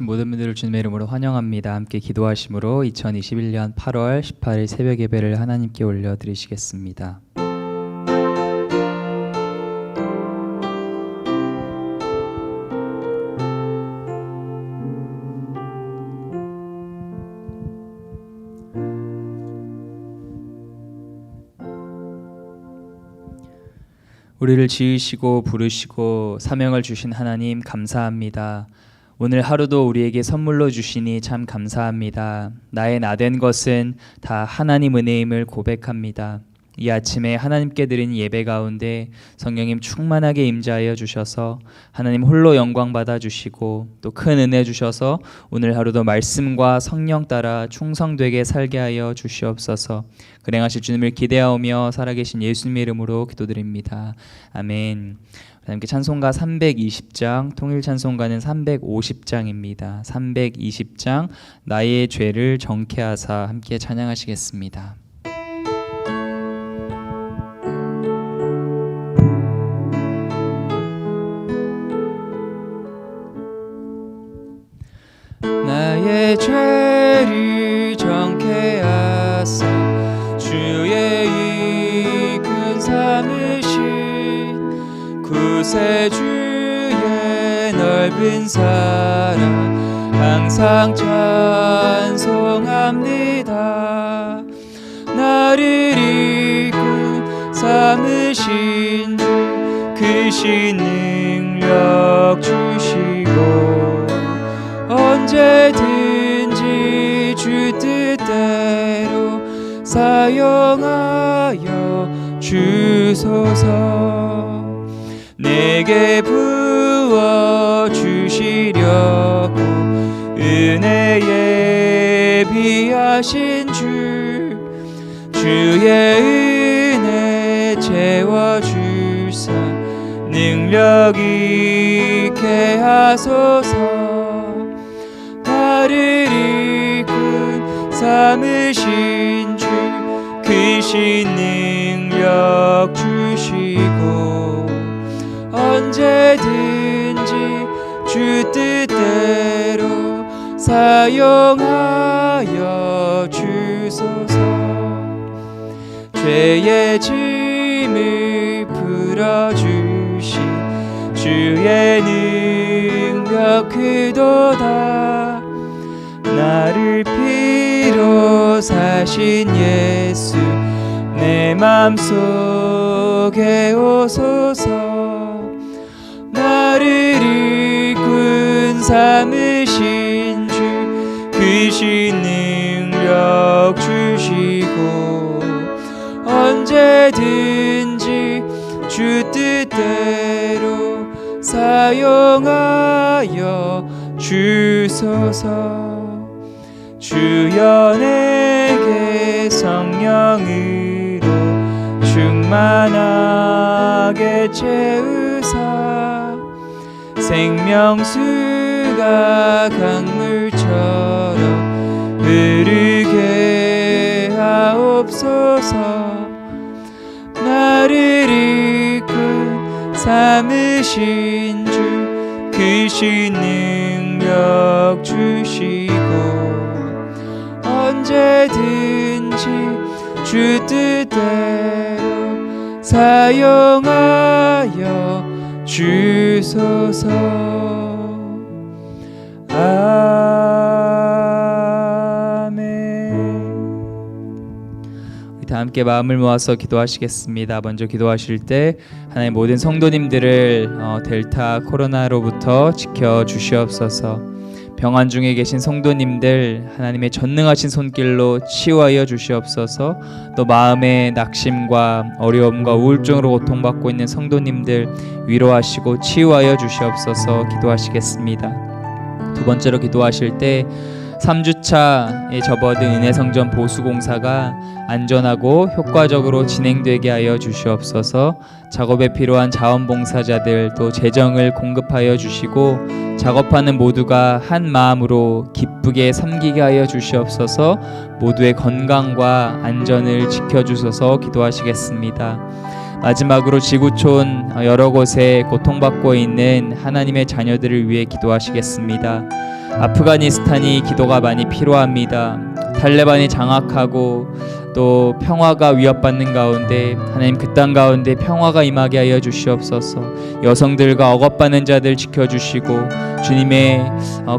모든 분들을 주님의 이름으로 환영합니다. 함께 기도하심으로 2021년 8월 18일 새벽 예배를 하나님께 올려드리시겠습니다. 우리를 지으시고 부르시고 사명을 주신 하나님 감사합니다. 오늘 하루도 우리에게 선물로 주시니 참 감사합니다. 나의 나된 것은 다 하나님 은혜임을 고백합니다. 이 아침에 하나님께 드린 예배 가운데 성령님 충만하게 임재하여 주셔서 하나님 홀로 영광 받아 주시고 또 큰 은혜 주셔서 오늘 하루도 말씀과 성령 따라 충성되게 살게 하여 주시옵소서. 그행하실 주님을 기대하오며 살아계신 예수님의 이름으로 기도드립니다. 아멘. 함께 찬송가 320장, 통일 찬송가는 350장입니다. 320장 나의 죄를 정케하사 함께 찬양하시겠습니다. 나의 죄를 정케하사 주의 이 큰 삼으신 구세주의 넓은 사랑 항상 찬송합니다. 나를 이끈 삼으신 주 크신 능력 주시고 언제든지 주 뜻대로 사용하여 주소서. 내게 부어주시려고 은혜에 비하신 주의 은혜 채워주사 능력 있게 하소서. 나를 이끈 삼으신 주 크신 능력 주시고 언제든지 주 뜻대로 사용하여 주소서. 죄의 짐을 풀어주신 주의 능력 크도다. 나를 피로 사신 예수 내 맘속에 오소서. 나를 이끈 삼으신 주 크신 능력 주시고 언제든지 주 뜻대로 사용하여 주소서. 주여 내게 성령으로 충만하게 채우사 생명수가 강물처럼 흐르게 하옵소서. 나를 이끈 삼으신 주 크신 능력 주시고 언제든지 주 뜻대로 사용하여 주소서. 아멘. 우리 다 함께 마음을 모아서 기도하시겠습니다. 먼저 기도하실 때 하나님 모든 성도님들을 델타 코로나로부터 지켜주시옵소서. 병환 중에 계신 성도님들 하나님의 전능하신 손길로 치유하여 주시옵소서. 또 마음의 낙심과 어려움과 우울증으로 고통받고 있는 성도님들 위로하시고 치유하여 주시옵소서. 기도하시겠습니다. 두 번째로 기도하실 때 3주차에 접어든 은혜성전 보수공사가 안전하고 효과적으로 진행되게 하여 주시옵소서. 작업에 필요한 자원봉사자들 또 재정을 공급하여 주시고 작업하는 모두가 한 마음으로 기쁘게 섬기게 하여 주시옵소서. 모두의 건강과 안전을 지켜주소서. 기도하시겠습니다. 마지막으로 지구촌 여러 곳에 고통받고 있는 하나님의 자녀들을 위해 기도하시겠습니다. 아프가니스탄이 기도가 많이 필요합니다. 탈레반이 장악하고 또 평화가 위협받는 가운데 하나님 그 땅 가운데 평화가 임하게 하여 주시옵소서. 여성들과 억압받는 자들 지켜주시고 주님의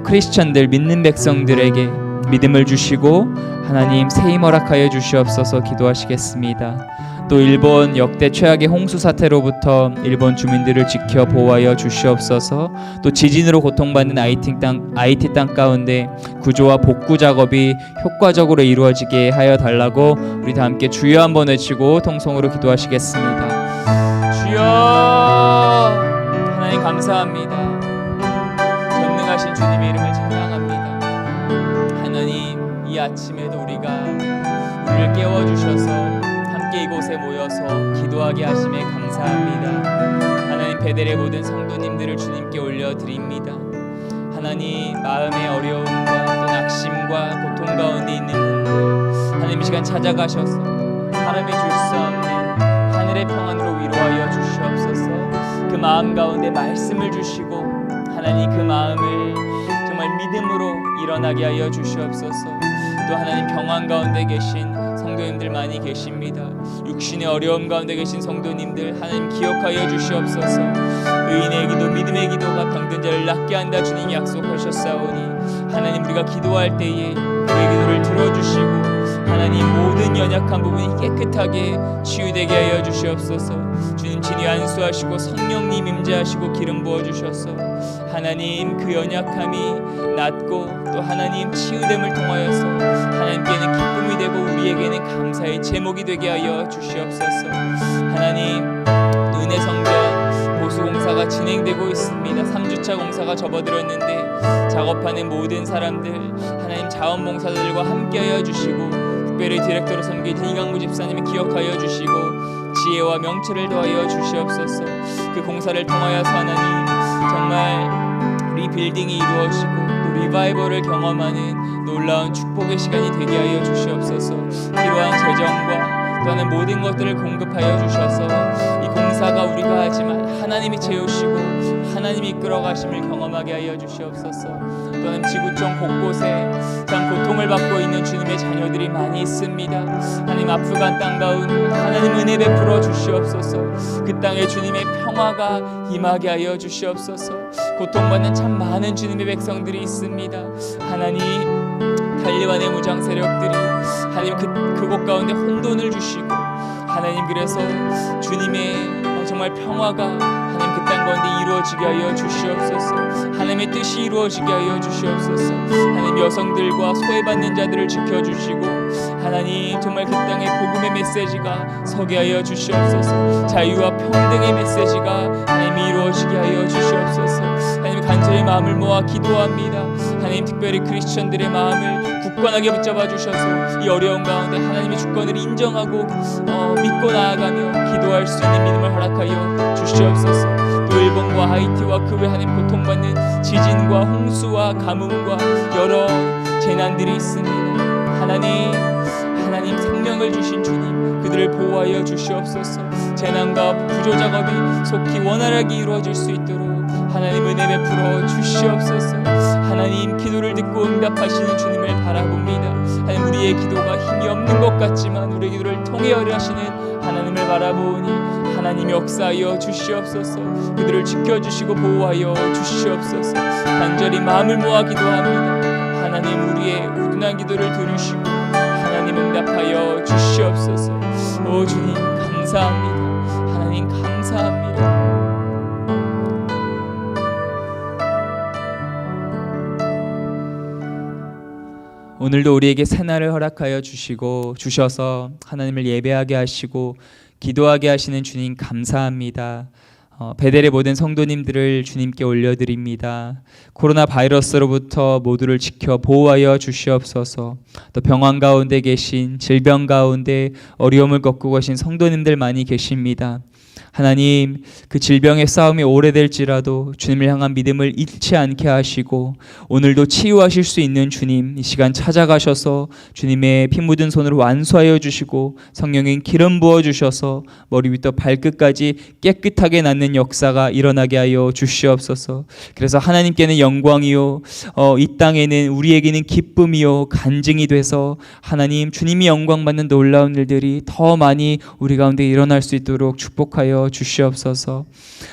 크리스천들 믿는 백성들에게 믿음을 주시고 하나님 새 힘 허락하여 주시옵소서. 기도하시겠습니다. 또 일본 역대 최악의 홍수 사태로부터 일본 주민들을 지켜 보호하여 주시옵소서. 또 지진으로 고통받는 IT 땅 가운데 구조와 복구 작업이 효과적으로 이루어지게 하여 달라고 우리 다 함께 주여 한번 외치고 통성으로 기도하시겠습니다. 주여 하나님 감사합니다. 전능하신 주님의 이름을 찬양합니다. 하나님 이 아침에도 우리를 깨워주셔서 함께 이곳에 모여서 기도하게 하심에 감사합니다. 하나님 베델의 모든 성도님들을 주님께 올려드립니다. 하나님 마음의 어려움과 또 낙심과 고통 가운데 있는 분들 하나님 이 시간 찾아가셔서 사람이 줄 수 없는 하늘의 평안으로 위로하여 주시옵소서. 그 마음 가운데 말씀을 주시고 하나님 그 마음을 정말 믿음으로 일어나게 하여 주시옵소서. 또 하나님 병환 가운데 계신 성도님들 많이 계십니다. 육신의 어려움 가운데 계신 성도님들 하나님 기억하여 주시옵소서. 의인의 기도 믿음의 기도가 병든 자를 낫게 한다 주님이 약속하셨사오니 하나님 우리가 기도할 때에 우리의 기도를 들어주시고 하나님 모든 연약한 부분이 깨끗하게 치유되게 하여 주시옵소서. 주님 친히 안수하시고 성령님 임재하시고 기름 부어주셔서 하나님 그 연약함이 낫고 또 하나님 치유됨을 통하여서 하나님께는 기쁨이 되고 우리에게는 감사의 제목이 되게 하여 주시옵소서. 하나님 은혜 성전 보수공사가 진행되고 있습니다. 3주차 공사가 접어들었는데 작업하는 모든 사람들 하나님 자원봉사자들과 함께하여 주시고 특별히 디렉터로 섬기신 이강무 집사님을 기억하여 주시고 지혜와 명철을 더하여 주시옵소서. 그 공사를 통하여서 하나님 정말 리빌딩이 이루어지고 또 리바이벌을 경험하는 놀라운 축복의 시간이 되게 하여 주시옵소서. 필요한 재정과 또는 모든 것들을 공급하여 주셔서 이 공사가 우리가 하지만 하나님이 채우시고 하나님이 이끌어 가심을 경험하게 하여 주시옵소서. 또는 지구촌 곳곳에 참 고통을 받고 있는 주님의 자녀들이 많이 있습니다. 하나님 아프간 땅 가운데 하나님 은혜 베풀어 주시옵소서. 그 땅에 주님의 평화가 임하게 하여 주시옵소서. 고통받는 참 많은 주님의 백성들이 있습니다. 하나님 탈리반의 무장 세력들이 하나님 그곳 가운데 혼돈을 주시고 하나님 그래서 주님의 정말 평화가 하나님 그 땅 가운데 이루어지게 하여 주시옵소서. 하나님의 뜻이 이루어지게 하여 주시옵소서. 하나님 여성들과 소외받는 자들을 지켜주시고 하나님 정말 그 땅에 복음의 메시지가 서게 하여 주시옵소서. 자유와 평등의 메시지가 하나님 이루어지게 하여 주시옵소서. 하나님 간절히 마음을 모아 기도합니다. 하나님 특별히 크리스천들의 마음을 굳건하게 붙잡아 주셔서 이 어려운 가운데 하나님의 주권을 인정하고 믿고 나아가며 기도할 수 있는 믿음을 허락하여 주시옵소서. 또 일본과 하이티와 그 외 하나님 고통받는 지진과 홍수와 가뭄과 여러 재난들이 있습니다. 하나님 생명을 주신 주님 그들을 보호하여 주시옵소서. 재난과 구조 작업이 속히 원활하게 이루어질 수 있도록 하나님 은혜 베풀어 주시옵소서. 하나님 기도를 듣고 응답하시는 주님을 바라봅니다. 하나님 우리의 기도가 힘이 없는 것 같지만 우리의 기도를 통해 하시는 하나님을 바라보니 하나님 역사하여 주시옵소서. 그들을 지켜주시고 보호하여 주시옵소서. 간절히 마음을 모아 기도합니다. 하나님 우리의 우둔한 기도를 들으시고 하나님 응답하여 주시옵소서. 오 주님 감사합니다. 하나님 감사합니다. 오늘도 우리에게 새날을 허락하여 주셔서 하나님을 예배하게 하시고 기도하게 하시는 주님 감사합니다. 베델의 모든 성도님들을 주님께 올려드립니다. 코로나 바이러스로부터 모두를 지켜 보호하여 주시옵소서. 또 병환 가운데 계신 질병 가운데 어려움을 겪고 계신 성도님들 많이 계십니다. 하나님, 그 질병의 싸움이 오래될지라도 주님을 향한 믿음을 잃지 않게 하시고 오늘도 치유하실 수 있는 주님, 이 시간 찾아가셔서 주님의 피 묻은 손으로 완수하여 주시고 성령의 기름 부어 주셔서 머리부터 발끝까지 깨끗하게 낫는 역사가 일어나게 하여 주시옵소서. 그래서 하나님께는 영광이요, 이 땅에는 우리에게는 기쁨이요 간증이 돼서 하나님 주님이 영광 받는 놀라운 일들이 더 많이 우리 가운데 일어날 수 있도록 축복하여 주시옵소서.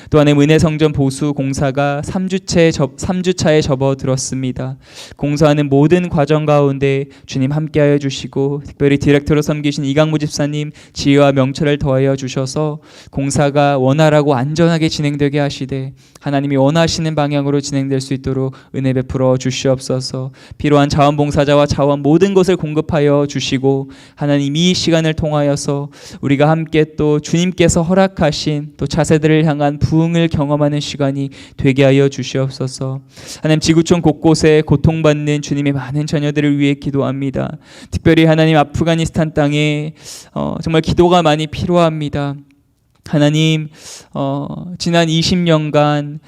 또한 은혜성전 보수 공사가 3주차에 접어들었습니다. 공사하는 모든 과정 가운데 주님 함께하여 주시고 특별히 디렉터로 섬기신 이강무 집사님 지혜와 명철을 더하여 주셔서 공사가 원활하고 안전하게 진행되게 하시되 하나님이 원하시는 방향으로 진행될 수 있도록 은혜 베풀어 주시옵소서. 필요한 자원봉사자와 자원 모든 것을 공급하여 주시고 하나님 이 시간을 통하여서 우리가 함께 또 주님께서 허락하신 또 차세들을 향한 부흥을 경험하는 시간이 되게 하여 주시옵소서. 하나님 지구촌 곳곳에 고통받는 주님의 많은 자녀들을 위해 기도합니다. 특별히 하나님 아프가니스탄 땅에 정말 기도가 많이 필요합니다. 하나님 지난 20년간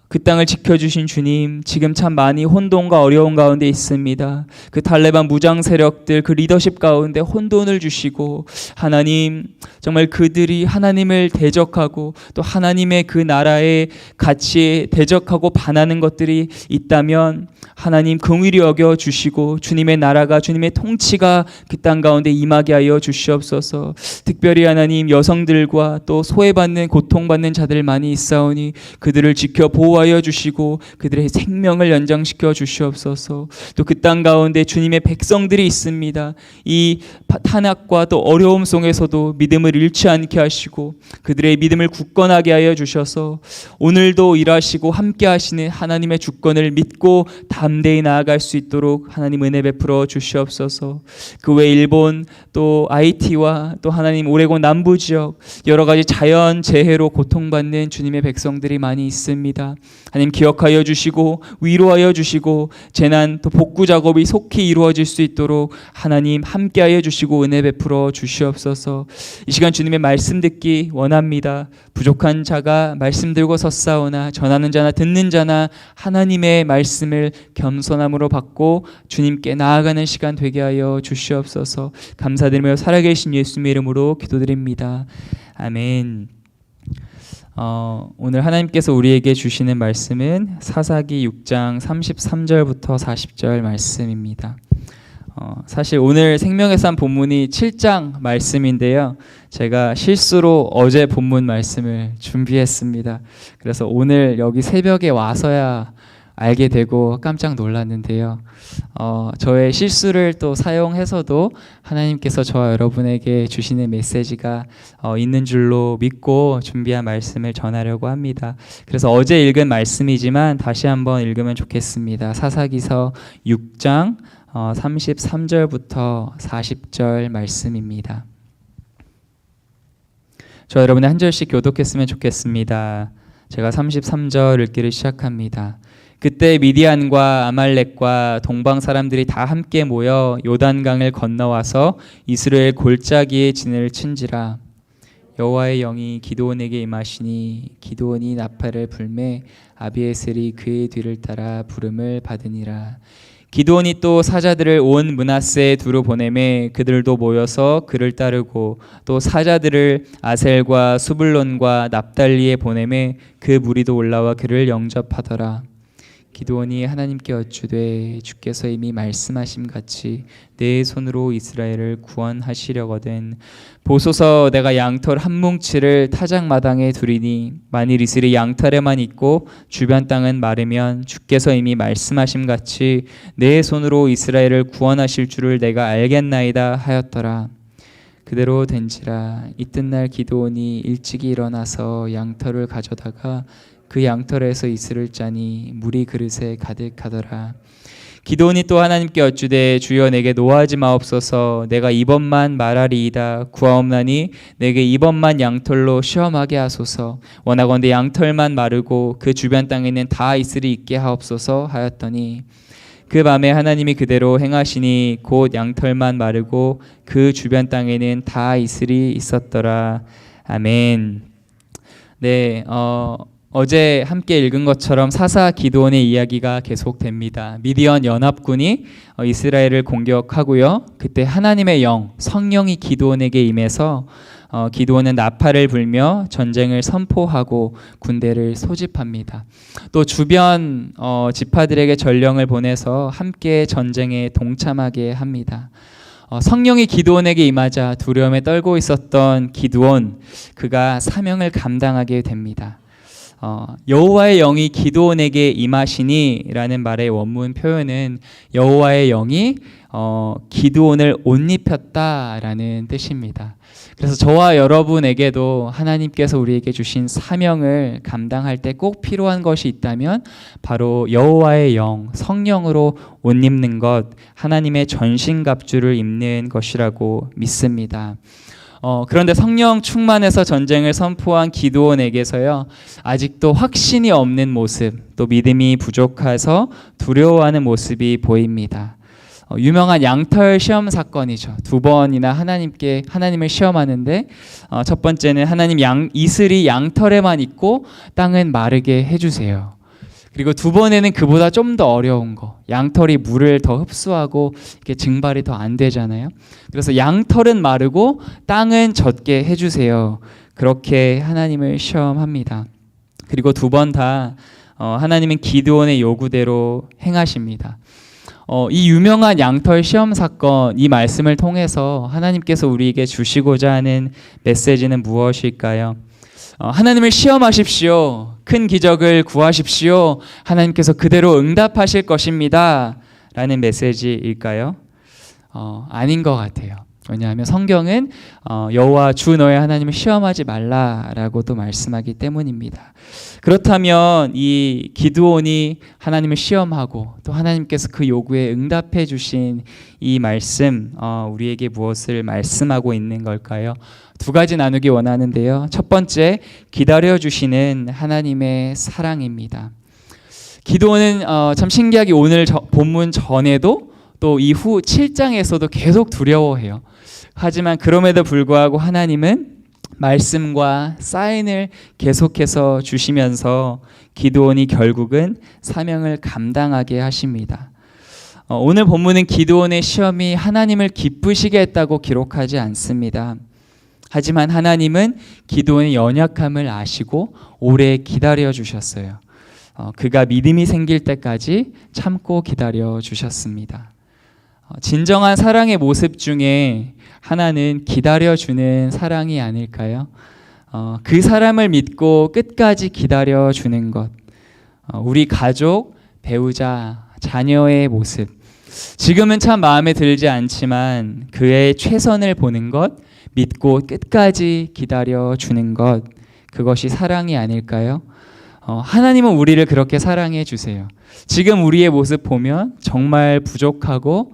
그 땅을 지켜주신 주님, 지금 참 많이 혼돈과 어려운 가운데 있습니다. 그 탈레반 무장 세력들 그 리더십 가운데 혼돈을 주시고 하나님 정말 그들이 하나님을 대적하고 또 하나님의 그 나라의 가치에 대적하고 반하는 것들이 있다면 하나님 긍휼히 여겨 주시고 주님의 나라가 주님의 통치가 그 땅 가운데 임하게 하여 주시옵소서. 특별히 하나님 여성들과 또 소외받는 고통받는 자들 많이 있사오니 그들을 지켜 보호하여 주시고 그들의 생명을 연장시켜 주시옵소서. 또 그 땅 가운데 주님의 백성들이 있습니다. 이 탄압과 또 어려움 속에서도 믿음을 잃지 않게 하시고 그들의 믿음을 굳건하게 하여 주셔서 오늘도 일하시고 함께 하시는 하나님의 주권을 믿고 담대히 나아갈 수 있도록 하나님 은혜 베풀어 주시옵소서. 그 외 일본 또 IT와 또 하나님 오레곤 남부 지역 여러 가지 자연 재해로 고통받는 주님의 백성들이 많이 있습니다. 하나님 기억하여 주시고 위로하여 주시고 재난 또 복구 작업이 속히 이루어질 수 있도록 하나님 함께하여 주시고 은혜 베풀어 주시옵소서. 이 시간 주님의 말씀 듣기 원합니다. 부족한 자가 말씀 들고 섰사오나 전하는 자나 듣는 자나 하나님의 말씀을 겸손함으로 받고 주님께 나아가는 시간 되게 하여 주시옵소서. 감사드리며 살아계신 예수님의 이름으로 기도드립니다. 아멘. 오늘 하나님께서 우리에게 주시는 말씀은 사사기 6장 33절부터 40절 말씀입니다. 사실 오늘 생명의 산 본문이 7장 말씀인데요. 제가 실수로 어제 본문 말씀을 준비했습니다. 그래서 오늘 여기 새벽에 와서야 알게 되고 깜짝 놀랐는데요. 저의 실수를 또 사용해서도 하나님께서 저와 여러분에게 주시는 메시지가 있는 줄로 믿고 준비한 말씀을 전하려고 합니다. 그래서 어제 읽은 말씀이지만 다시 한번 읽으면 좋겠습니다. 사사기서 6장 33절부터 40절 말씀입니다. 저 여러분의 한 절씩 교독했으면 좋겠습니다. 제가 33절 읽기를 시작합니다. 그때 미디안과 아말렉과 동방 사람들이 다 함께 모여 요단강을 건너와서 이스라엘 골짜기에 진을 친지라. 여호와의 영이 기드온에게 임하시니 기드온이 나팔을 불매 아비에셀이 그의 뒤를 따라 부름을 받으니라. 기드온이 또 사자들을 온 므낫세에 두루 보내매 그들도 모여서 그를 따르고 또 사자들을 아셀과 수블론과 납달리에 보내매 그 무리도 올라와 그를 영접하더라. 기드온이 하나님께 여쭈되 주께서 이미 말씀하심 같이 내 손으로 이스라엘을 구원하시려거든 보소서. 내가 양털 한 뭉치를 타작마당에 두리니 만일 이슬이 양털에만 있고 주변 땅은 마르면 주께서 이미 말씀하심 같이 내 손으로 이스라엘을 구원하실 줄을 내가 알겠나이다 하였더라. 그대로 된지라. 이튿날 기드온이 일찍이 일어나서 양털을 가져다가 그 양털에서 이슬을 짜니 물이 그릇에 가득하더라. 기드온이 또 하나님께 여쭈되 주여 내게 노하지 마옵소서. 내가 이번만 말하리이다. 구하옵나니 내게 이번만 양털로 시험하게 하소서. 원하건대 양털만 마르고 그 주변 땅에는 다 이슬이 있게 하옵소서 하였더니 그 밤에 하나님이 그대로 행하시니 곧 양털만 마르고 그 주변 땅에는 다 이슬이 있었더라. 아멘. 네, 어제 함께 읽은 것처럼 사사 기드온의 이야기가 계속됩니다. 미디안 연합군이 이스라엘을 공격하고요. 그때 하나님의 영, 성령이 기드온에게 임해서 기드온은 나팔을 불며 전쟁을 선포하고 군대를 소집합니다. 또 주변 지파들에게 전령을 보내서 함께 전쟁에 동참하게 합니다. 성령이 기드온에게 임하자 두려움에 떨고 있었던 기드온, 그가 사명을 감당하게 됩니다. 여호와의 영이 기드온에게 임하시니라는 말의 원문 표현은 여호와의 영이 기드온을 옷 입혔다라는 뜻입니다. 그래서 저와 여러분에게도 하나님께서 우리에게 주신 사명을 감당할 때 꼭 필요한 것이 있다면 바로 여호와의 영, 성령으로 옷 입는 것, 하나님의 전신갑주를 입는 것이라고 믿습니다. 그런데 성령 충만해서 전쟁을 선포한 기드온에게서요, 아직도 확신이 없는 모습, 또 믿음이 부족해서 두려워하는 모습이 보입니다. 유명한 양털 시험 사건이죠. 두 번이나 하나님을 시험하는데 첫 번째는 하나님 이슬이 양털에만 있고 땅은 마르게 해주세요. 그리고 두 번에는 그보다 좀 더 어려운 거, 양털이 물을 더 흡수하고 이렇게 증발이 더 안 되잖아요. 그래서 양털은 마르고 땅은 젖게 해주세요. 그렇게 하나님을 시험합니다. 그리고 두 번 다 하나님은 기드온의 요구대로 행하십니다. 이 유명한 양털 시험 사건, 이 말씀을 통해서 하나님께서 우리에게 주시고자 하는 메시지는 무엇일까요? 하나님을 시험하십시오. 큰 기적을 구하십시오. 하나님께서 그대로 응답하실 것입니다. 라는 메시지일까요? 아닌 것 같아요. 왜냐하면 성경은 여호와 주 너의 하나님을 시험하지 말라라고도 말씀하기 때문입니다. 그렇다면 이 기드온이 하나님을 시험하고 또 하나님께서 그 요구에 응답해 주신 이 말씀, 우리에게 무엇을 말씀하고 있는 걸까요? 두 가지 나누기 원하는데요. 첫 번째, 기다려주시는 하나님의 사랑입니다. 기드온은 참 신기하게 오늘 본문 전에도 또 이후 7장에서도 계속 두려워해요. 하지만 그럼에도 불구하고 하나님은 말씀과 사인을 계속해서 주시면서 기드온이 결국은 사명을 감당하게 하십니다. 오늘 본문은 기드온의 시험이 하나님을 기쁘시게 했다고 기록하지 않습니다. 하지만 하나님은 기드온의 연약함을 아시고 오래 기다려 주셨어요. 그가 믿음이 생길 때까지 참고 기다려 주셨습니다. 진정한 사랑의 모습 중에 하나는 기다려주는 사랑이 아닐까요? 그 사람을 믿고 끝까지 기다려주는 것, 우리 가족, 배우자, 자녀의 모습, 지금은 참 마음에 들지 않지만 그의 최선을 보는 것, 믿고 끝까지 기다려주는 것, 그것이 사랑이 아닐까요? 하나님은 우리를 그렇게 사랑해 주세요. 지금 우리의 모습 보면 정말 부족하고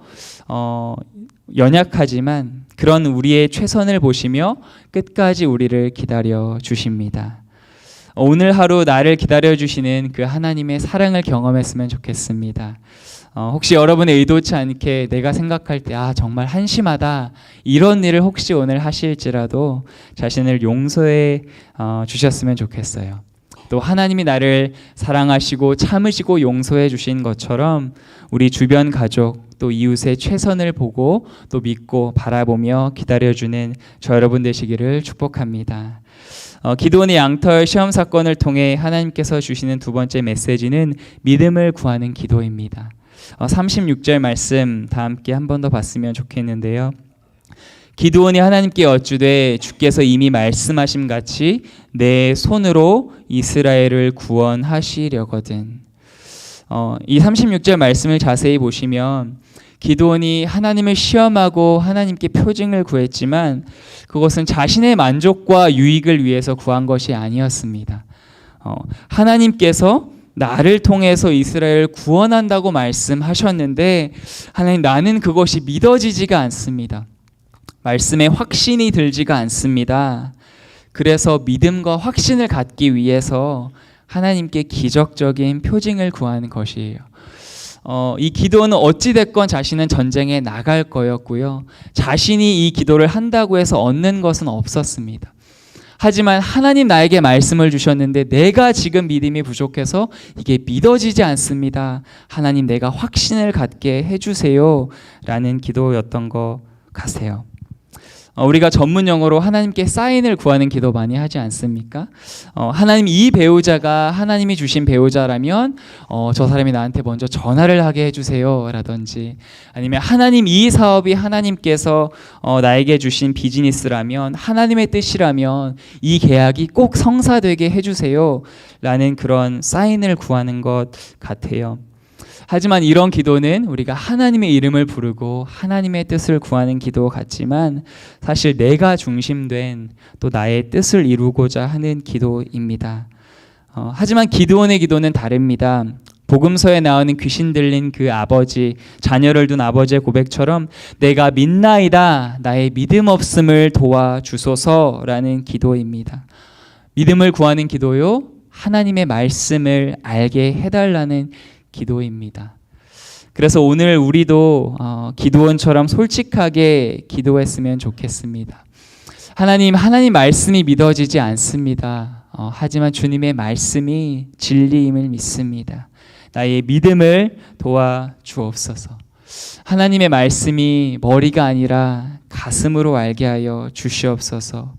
연약하지만 그런 우리의 최선을 보시며 끝까지 우리를 기다려 주십니다. 오늘 하루 나를 기다려 주시는 그 하나님의 사랑을 경험했으면 좋겠습니다. 혹시 여러분의 의도치 않게 내가 생각할 때 정말 한심하다, 이런 일을 혹시 오늘 하실지라도 자신을 용서해 주셨으면 좋겠어요. 또 하나님이 나를 사랑하시고 참으시고 용서해 주신 것처럼 우리 주변 가족 또 이웃의 최선을 보고 또 믿고 바라보며 기다려주는 저 여러분 되시기를 축복합니다. 기드온의 양털 시험 사건을 통해 하나님께서 주시는 두 번째 메시지는 믿음을 구하는 기도입니다. 36절 말씀 다 함께 한 번 더 봤으면 좋겠는데요. 기드온이 하나님께 여쭈되 주께서 이미 말씀하심 같이 내 손으로 이스라엘을 구원하시려거든. 이 36절 말씀을 자세히 보시면 기드온이 하나님을 시험하고 하나님께 표징을 구했지만 그것은 자신의 만족과 유익을 위해서 구한 것이 아니었습니다. 하나님께서 나를 통해서 이스라엘을 구원한다고 말씀하셨는데 하나님, 나는 그것이 믿어지지가 않습니다. 말씀에 확신이 들지가 않습니다. 그래서 믿음과 확신을 갖기 위해서 하나님께 기적적인 표징을 구하는 것이에요. 이 기도는 어찌됐건 자신은 전쟁에 나갈 거였고요. 자신이 이 기도를 한다고 해서 얻는 것은 없었습니다. 하지만 하나님 나에게 말씀을 주셨는데 내가 지금 믿음이 부족해서 이게 믿어지지 않습니다. 하나님 내가 확신을 갖게 해주세요 라는 기도였던 것 같아요. 우리가 전문 용어로 하나님께 사인을 구하는 기도 많이 하지 않습니까? 하나님 이 배우자가 하나님이 주신 배우자라면 저 사람이 나한테 먼저 전화를 하게 해주세요 라든지, 아니면 하나님 이 사업이 하나님께서 나에게 주신 비즈니스라면, 하나님의 뜻이라면 이 계약이 꼭 성사되게 해주세요 라는 그런 사인을 구하는 것 같아요. 하지만 이런 기도는 우리가 하나님의 이름을 부르고 하나님의 뜻을 구하는 기도 같지만 사실 내가 중심된 또 나의 뜻을 이루고자 하는 기도입니다. 하지만 기드온의 기도는 다릅니다. 복음서에 나오는 귀신 들린 그 아버지, 자녀를 둔 아버지의 고백처럼 내가 믿나이다 나의 믿음 없음을 도와주소서라는 기도입니다. 믿음을 구하는 기도요, 하나님의 말씀을 알게 해달라는 기도입니다. 그래서 오늘 우리도 기드온처럼 솔직하게 기도했으면 좋겠습니다. 하나님 말씀이 믿어지지 않습니다. 하지만 주님의 말씀이 진리임을 믿습니다. 나의 믿음을 도와주옵소서. 하나님의 말씀이 머리가 아니라 가슴으로 알게 하여 주시옵소서.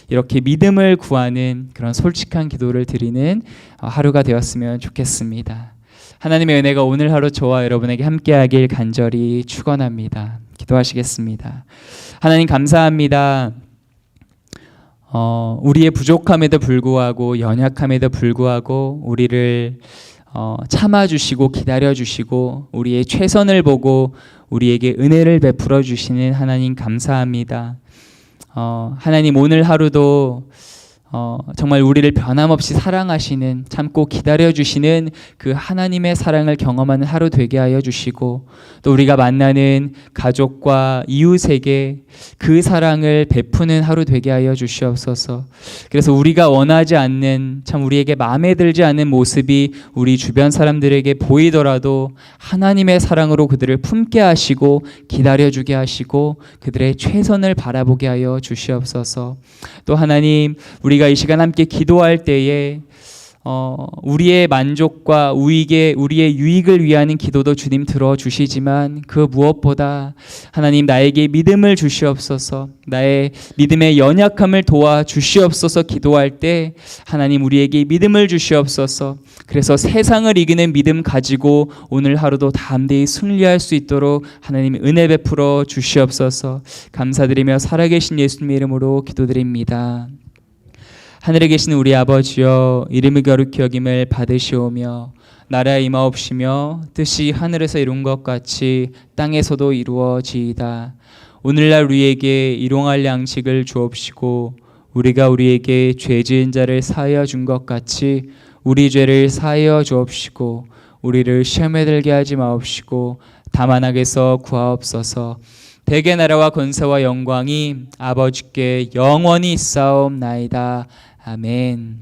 이렇게 믿음을 구하는 그런 솔직한 기도를 드리는 하루가 되었으면 좋겠습니다. 하나님의 은혜가 오늘 하루 저와 여러분에게 함께하길 간절히 축원합니다. 기도하시겠습니다. 하나님 감사합니다. 우리의 부족함에도 불구하고 연약함에도 불구하고 우리를 참아주시고 기다려주시고 우리의 최선을 보고 우리에게 은혜를 베풀어 주시는 하나님 감사합니다. 하나님 오늘 하루도 정말 우리를 변함없이 사랑하시는, 참고 기다려주시는 그 하나님의 사랑을 경험하는 하루 되게 하여 주시고, 또 우리가 만나는 가족과 이웃에게 그 사랑을 베푸는 하루 되게 하여 주시옵소서. 그래서 우리가 원하지 않는, 참 우리에게 마음에 들지 않는 모습이 우리 주변 사람들에게 보이더라도 하나님의 사랑으로 그들을 품게 하시고 기다려주게 하시고 그들의 최선을 바라보게 하여 주시옵소서. 또 하나님, 우리가 이 시간 함께 기도할 때에 우리의 만족과 우리의 유익을 위하는 기도도 주님 들어주시지만 그 무엇보다 하나님 나에게 믿음을 주시옵소서, 나의 믿음의 연약함을 도와주시옵소서 기도할 때 하나님 우리에게 믿음을 주시옵소서. 그래서 세상을 이기는 믿음 가지고 오늘 하루도 담대히 승리할 수 있도록 하나님 은혜 베풀어 주시옵소서. 감사드리며 살아계신 예수님의 이름으로 기도드립니다. 하늘에 계신 우리 아버지여, 이름이 거룩히 여김을 받으시오며 나라에 임하옵시며 뜻이 하늘에서 이룬 것 같이 땅에서도 이루어지이다. 오늘날 우리에게 일용할 양식을 주옵시고 우리가 우리에게 죄 지은 자를 사하여 준 것 같이 우리 죄를 사하여 주옵시고 우리를 시험에 들게 하지 마옵시고 다만 악에서 구하옵소서. 대개 나라와 권세와 영광이 아버지께 영원히 있사옵나이다. 아멘.